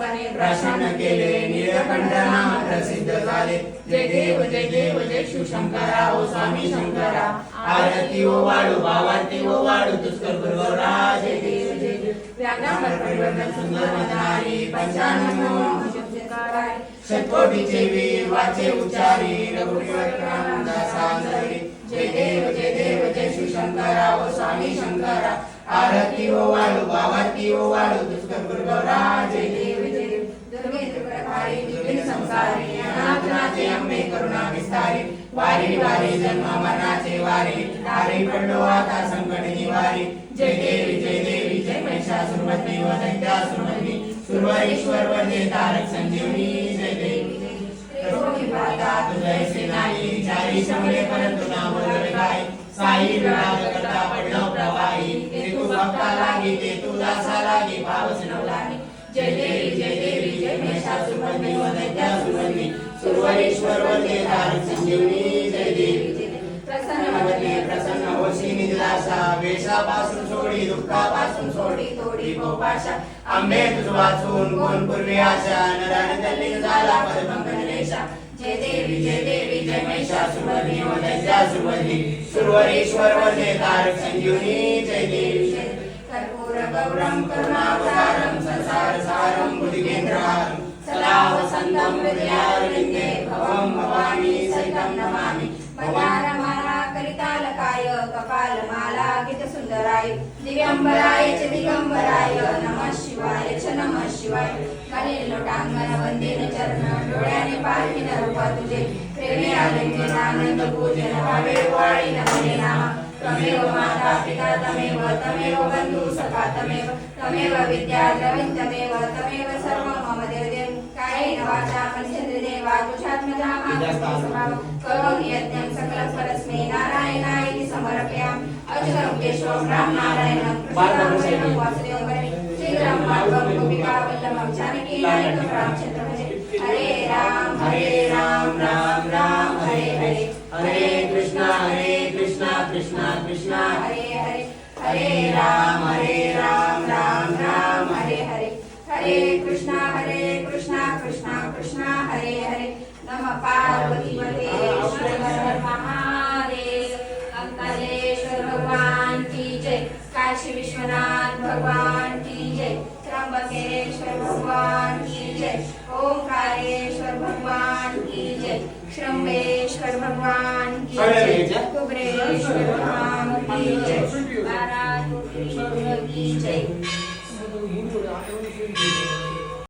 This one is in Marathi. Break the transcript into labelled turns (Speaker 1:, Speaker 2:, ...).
Speaker 1: देवाने
Speaker 2: प्रसन्न केले नीलकंठ नाम प्रसिद्ध झाले जय देव जय शिवशंकरा ओ स्वामी शंकरा आरती ओ वाळू भावार्ती ओ वाळू दुष्कर गुरुगौरा जय देव
Speaker 1: व्याघ्रांबर परिवर्तन सुंदर वदनारी पंचानन शिवशंकराय
Speaker 2: शतकोटीचे वीर वाचे उच्चारी रघुवीर सागरी जय देव जय शिवशंकरा ओ स्वामी शंकरा आरती ओ वाळू भावार्ती ओ वाळू दुष्कर गुरुगौरा जय देव
Speaker 1: दुर्गे त्रिपुरारी विघ्न संसारी
Speaker 2: अनाथनाथे अंबे करुणा विस्तारी वारी वारी जन्म मरणाचे वारी तारी पडलो आता संकट निवारी जय देवी जय महिषासुरमर्दिनी व दैत्यासुरमर्दिनी सुरवरीश्वर वंदे तारक संजीवनी जय देवी त्रिलोकी माता तुझे सेनानी चारी समरे परंतु नाम बोलवे काय साई विराज करता पडलो प्रवाही ते तू भक्ता लागी ते तू दासा लागी पावस नवलानी जय देवी जय महिषासुरमर्दिनी व दैत्यासुरमर्दिनी सुरवरीश्वर वंदे तारक संजीवनी जय देवी प्रसन्न होशी निजलासा वेशापासून सोडी दुःखापासून सोडी तोडी गोपाशा अंबे तुझ वाचून कोण पूर्वी आशा नराने तल्ली झाला पदपंकज रेषा जय देवी जय महिषासुरमर्दिनी व दैत्यासुरमर्दिनी सुरवरीश्वर वंदे तारक संजीवनी जय देवी
Speaker 1: कर्पूर
Speaker 2: गौरम करुणावतारम संसार सारम बुद्धिकेंद्रहारम सदा वसंतम हृदयारविंदे भवं भवानी सहितं नमामि
Speaker 1: मंदारमाला करितालकाय कपालमाला गीतसुंदराय दिव्यांबराय च दिगंबराय नमः शिवाय गणेश लोटांगण वंदेन चरण डोळ्याने पाहिन रूप तुझे प्रेमे आलिंगन आनंद पूजन भावे वाळी नमने नाम तमेव माता पिता तमेव बंधु सखा तमेव विद्या द्रविण तमेव सर्व मम देवदेव कायेन वाचा मनसेन्द्रिये वा तुझात्मजा स्वभाव करोमि यज्ञं सकलं परस्मै नारायणाय समर्पयामि अच्युतं केशवं रामनारायणं कृष्णं वासुदेवं श्रीराम माधवं गोपिका वल्लभं जानकी नायकं रामचन्द्र भजे हरे राम राम राम हरे
Speaker 2: हरे कृष्णा कृष्णा कृष्णा
Speaker 1: हरे राम राम राम हरे कृष्णा कृष्णा कृष्णा हरे नमः पार्वती परमेश्वर महादेव अंकलेश्वर भगवान की जय काशी विश्वनाथ भगवान की जय त्र्यंबकेश्वर भगवान की जय ओंकारेश्वर भगवान की जय श्रंबेश्वर भगवान की जय कुबेरेश्वर भगवान की जय बारातुरी की जय